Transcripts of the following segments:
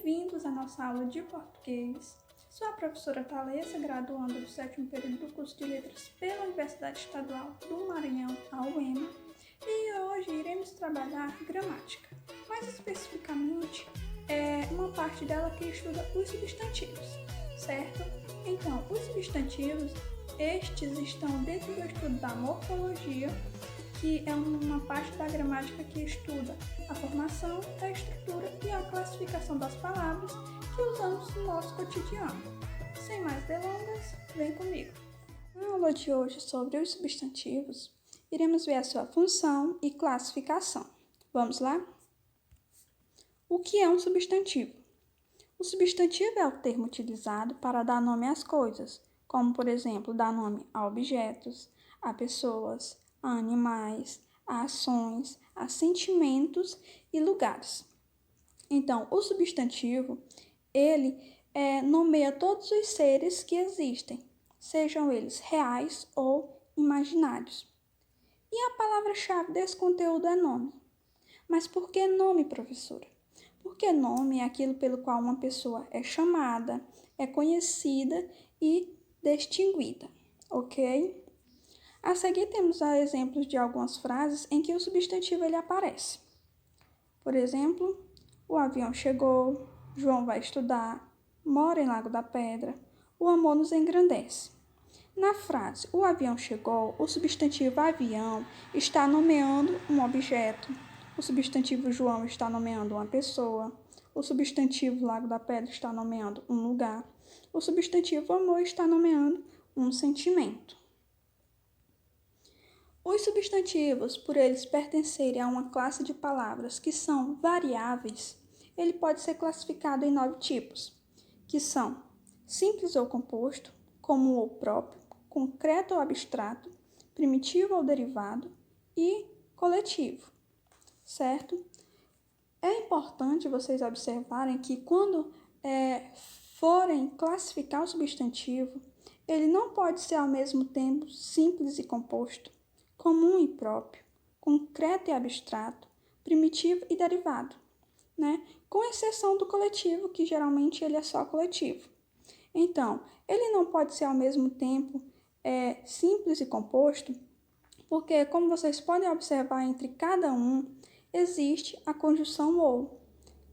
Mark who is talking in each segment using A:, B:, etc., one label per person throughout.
A: Bem-vindos à nossa aula de português. Sou a professora Thalessa, graduanda do 7º período do curso de Letras pela Universidade Estadual do Maranhão, a UEMA, e hoje iremos trabalhar gramática, mais especificamente uma parte dela que estuda os substantivos, certo? Então, os substantivos, estes estão dentro do estudo da morfologia, que é uma parte da gramática que estuda a formação, a estrutura e a classificação das palavras que usamos no nosso cotidiano. Sem mais delongas, vem comigo. Na aula de hoje sobre os substantivos, iremos ver a sua função e classificação. Vamos lá? O que é um substantivo? O substantivo é o termo utilizado para dar nome às coisas, como, por exemplo, dar nome a objetos, a pessoas, a animais, a ações, a sentimentos e lugares. Então, o substantivo, ele nomeia todos os seres que existem, sejam eles reais ou imaginários. E a palavra-chave desse conteúdo é nome. Mas por que nome, professora? Porque nome é aquilo pelo qual uma pessoa é chamada, é conhecida e distinguida, ok? A seguir temos exemplos de algumas frases em que o substantivo ele aparece. Por exemplo, o avião chegou, João vai estudar, mora em Lago da Pedra, o amor nos engrandece. Na frase o avião chegou, o substantivo avião está nomeando um objeto, o substantivo João está nomeando uma pessoa, o substantivo Lago da Pedra está nomeando um lugar, o substantivo amor está nomeando um sentimento. Os substantivos, por eles pertencerem a uma classe de palavras que são variáveis, ele pode ser classificado em 9 tipos, que são simples ou composto, comum ou próprio, concreto ou abstrato, primitivo ou derivado e coletivo, certo? É importante vocês observarem que quando forem classificar o substantivo, ele não pode ser ao mesmo tempo simples e composto, comum e próprio, concreto e abstrato, primitivo e derivado, né? Com exceção do coletivo, que geralmente ele é só coletivo. Então, ele não pode ser ao mesmo tempo simples e composto, porque, como vocês podem observar, entre cada um existe a conjunção ou.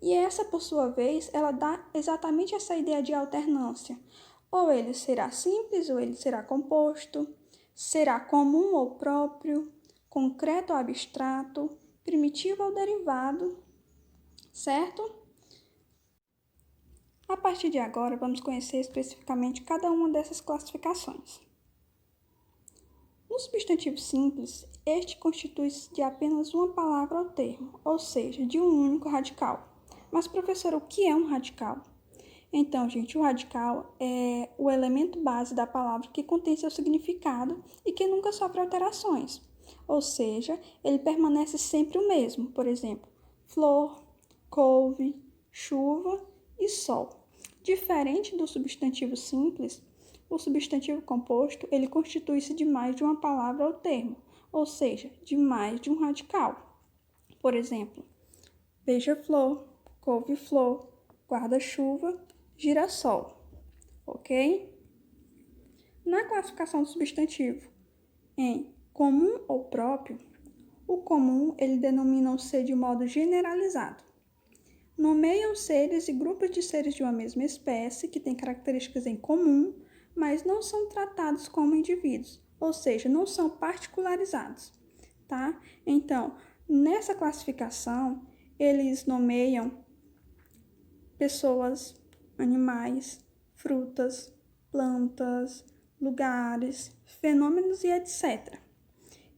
A: E essa, por sua vez, ela dá exatamente essa ideia de alternância. Ou ele será simples ou ele será composto, será comum ou próprio, concreto ou abstrato, primitivo ou derivado, certo? A partir de agora, vamos conhecer especificamente cada uma dessas classificações. No substantivo simples, este constitui-se de apenas uma palavra ou termo, ou seja, de um único radical. Mas, professora, o que é um radical? Então, gente, o radical é o elemento base da palavra que contém seu significado e que nunca sofre alterações. Ou seja, ele permanece sempre o mesmo. Por exemplo, flor, couve, chuva e sol. Diferente do substantivo simples, o substantivo composto, ele constitui-se de mais de uma palavra ou termo, ou seja, de mais de um radical. Por exemplo, beija-flor, couve-flor, guarda-chuva, girassol, ok? Na classificação do substantivo em comum ou próprio, o comum ele denomina o ser de modo generalizado. Nomeiam seres e grupos de seres de uma mesma espécie que têm características em comum, mas não são tratados como indivíduos, ou seja, não são particularizados, tá? Então, nessa classificação, eles nomeiam pessoas, animais, frutas, plantas, lugares, fenômenos e etc.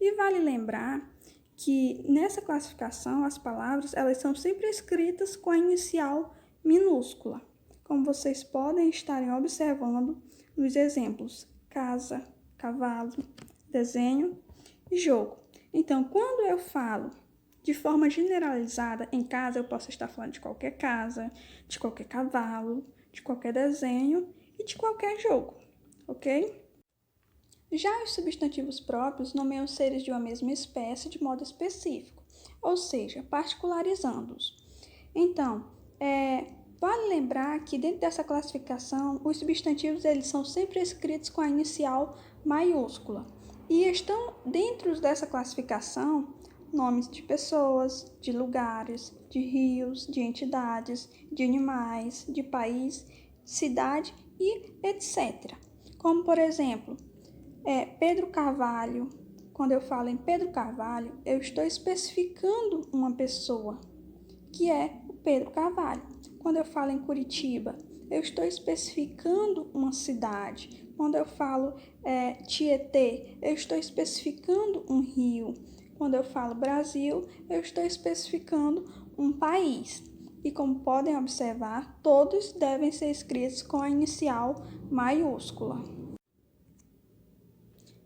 A: E vale lembrar que nessa classificação as palavras elas são sempre escritas com a inicial minúscula, como vocês podem estar observando nos exemplos casa, cavalo, desenho e jogo. Então, quando eu falo de forma generalizada, em casa eu posso estar falando de qualquer casa, de qualquer cavalo, de qualquer desenho e de qualquer jogo, ok? Já os substantivos próprios nomeiam seres de uma mesma espécie de modo específico, ou seja, particularizando-os. Então, Vale lembrar que dentro dessa classificação, os substantivos eles são sempre escritos com a inicial maiúscula. E estão dentro dessa classificação nomes de pessoas, de lugares, de rios, de entidades, de animais, de país, cidade e etc. Como, por exemplo, Pedro Carvalho. Quando eu falo em Pedro Carvalho, eu estou especificando uma pessoa, que é o Pedro Carvalho. Quando eu falo em Curitiba, eu estou especificando uma cidade. Quando eu falo Tietê, eu estou especificando um rio. Quando eu falo Brasil, eu estou especificando um país. E como podem observar, todos devem ser escritos com a inicial maiúscula.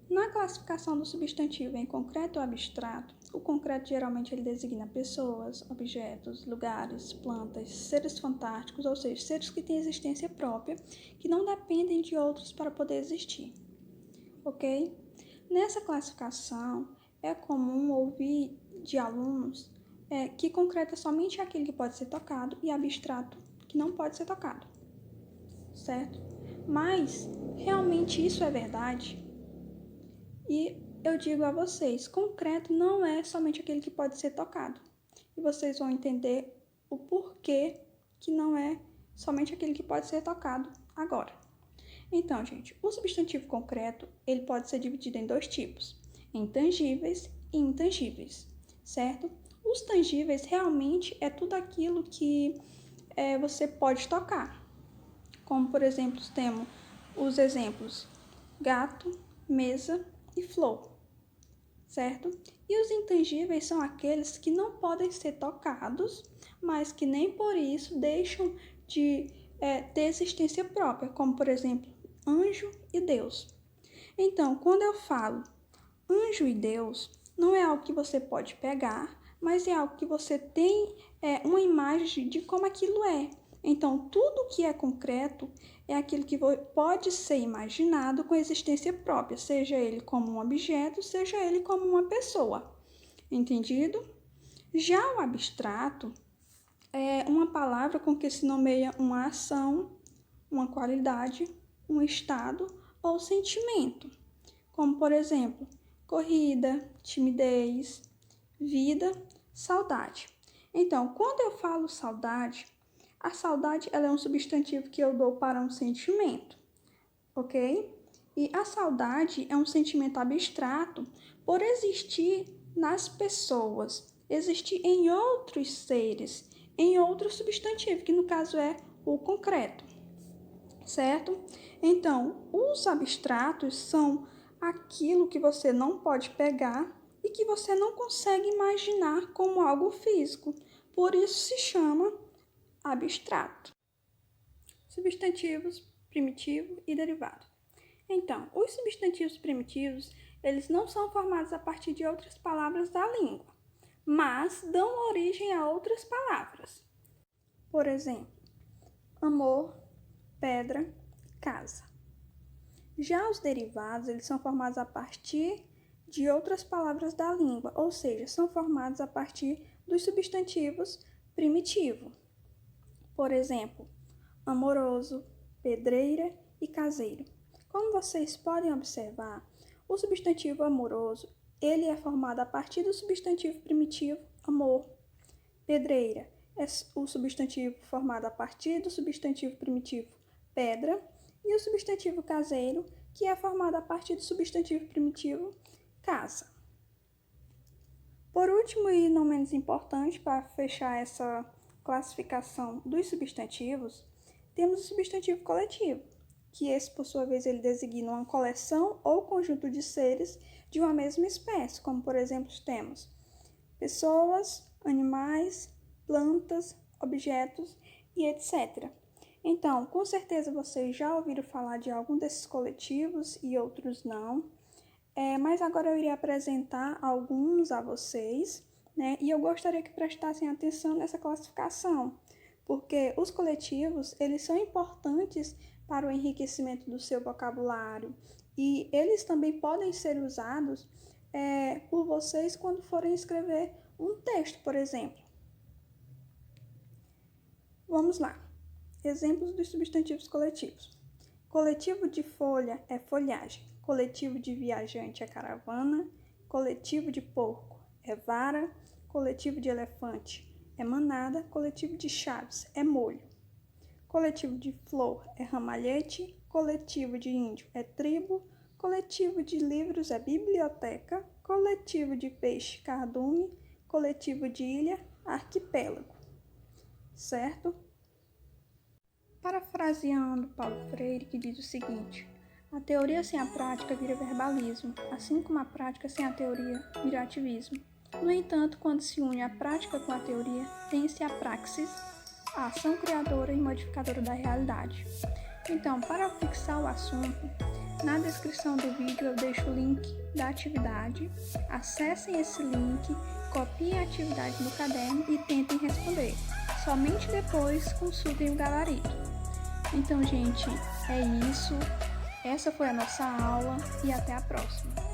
A: Na classificação do substantivo em concreto ou abstrato, o concreto geralmente ele designa pessoas, objetos, lugares, plantas, seres fantásticos, ou seja, seres que têm existência própria, que não dependem de outros para poder existir. Ok? Nessa classificação, é comum ouvir de alunos que concreto é somente aquele que pode ser tocado e abstrato que não pode ser tocado. Certo? Mas, realmente isso é verdade? E eu digo a vocês, concreto não é somente aquele que pode ser tocado. E vocês vão entender o porquê que não é somente aquele que pode ser tocado agora. Então, gente, o substantivo concreto, ele pode ser dividido em dois tipos, em tangíveis e intangíveis, certo? Os tangíveis realmente é tudo aquilo que você pode tocar. Como, por exemplo, temos os exemplos gato, mesa e flor, certo? E os intangíveis são aqueles que não podem ser tocados, mas que nem por isso deixam de ter existência própria, como, por exemplo, anjo e Deus. Então, quando eu falo anjo e Deus, não é algo que você pode pegar, mas é algo que você tem uma imagem de como aquilo é. Então, tudo que é concreto é aquilo que pode ser imaginado com existência própria, seja ele como um objeto, seja ele como uma pessoa. Entendido? Já o abstrato é uma palavra com que se nomeia uma ação, uma qualidade, um estado ou sentimento, como, por exemplo, corrida, timidez, vida, saudade. Então, quando eu falo saudade, a saudade ela é um substantivo que eu dou para um sentimento, ok? E a saudade é um sentimento abstrato por existir nas pessoas, existir em outros seres, em outro substantivo, que no caso é o concreto, certo? Então, os abstratos são aquilo que você não pode pegar e que você não consegue imaginar como algo físico, por isso se chama abstrato. Substantivos primitivo e derivado. Então, os substantivos primitivos, eles não são formados a partir de outras palavras da língua, mas dão origem a outras palavras. Por exemplo, amor, pedra, casa. Já os derivados, eles são formados a partir de outras palavras da língua, ou seja, são formados a partir dos substantivos primitivo. Por exemplo, amoroso, pedreira e caseiro. Como vocês podem observar, o substantivo amoroso, ele é formado a partir do substantivo primitivo amor. Pedreira é o substantivo formado a partir do substantivo primitivo pedra e o substantivo caseiro, que é formado a partir do substantivo primitivo casa. Por último e não menos importante, para fechar essa classificação dos substantivos, temos o substantivo coletivo, que esse, por sua vez, ele designa uma coleção ou conjunto de seres de uma mesma espécie, como, por exemplo, temos pessoas, animais, plantas, objetos e etc. Então, com certeza vocês já ouviram falar de algum desses coletivos e outros não, mas agora eu irei apresentar alguns a vocês, né? E eu gostaria que prestassem atenção nessa classificação, porque os coletivos, eles são importantes para o enriquecimento do seu vocabulário e eles também podem ser usados por vocês quando forem escrever um texto, por exemplo. Vamos lá. Exemplos dos substantivos coletivos. Coletivo de folha é folhagem. Coletivo de viajante é caravana. Coletivo de porco é vara. Coletivo de elefante é manada. Coletivo de chaves é molho. Coletivo de flor é ramalhete. Coletivo de índio é tribo. Coletivo de livros é biblioteca. Coletivo de peixe, cardume. Coletivo de ilha, arquipélago. Certo? Parafraseando Paulo Freire, que diz o seguinte: a teoria sem a prática vira verbalismo, assim como a prática sem a teoria vira ativismo. No entanto, quando se une a prática com a teoria, tem-se a praxis, a ação criadora e modificadora da realidade. Então, para fixar o assunto, na descrição do vídeo eu deixo o link da atividade. Acessem esse link, copiem a atividade no caderno e tentem responder. Somente depois consultem o gabarito. Então, gente, é isso. Essa foi a nossa aula e até a próxima.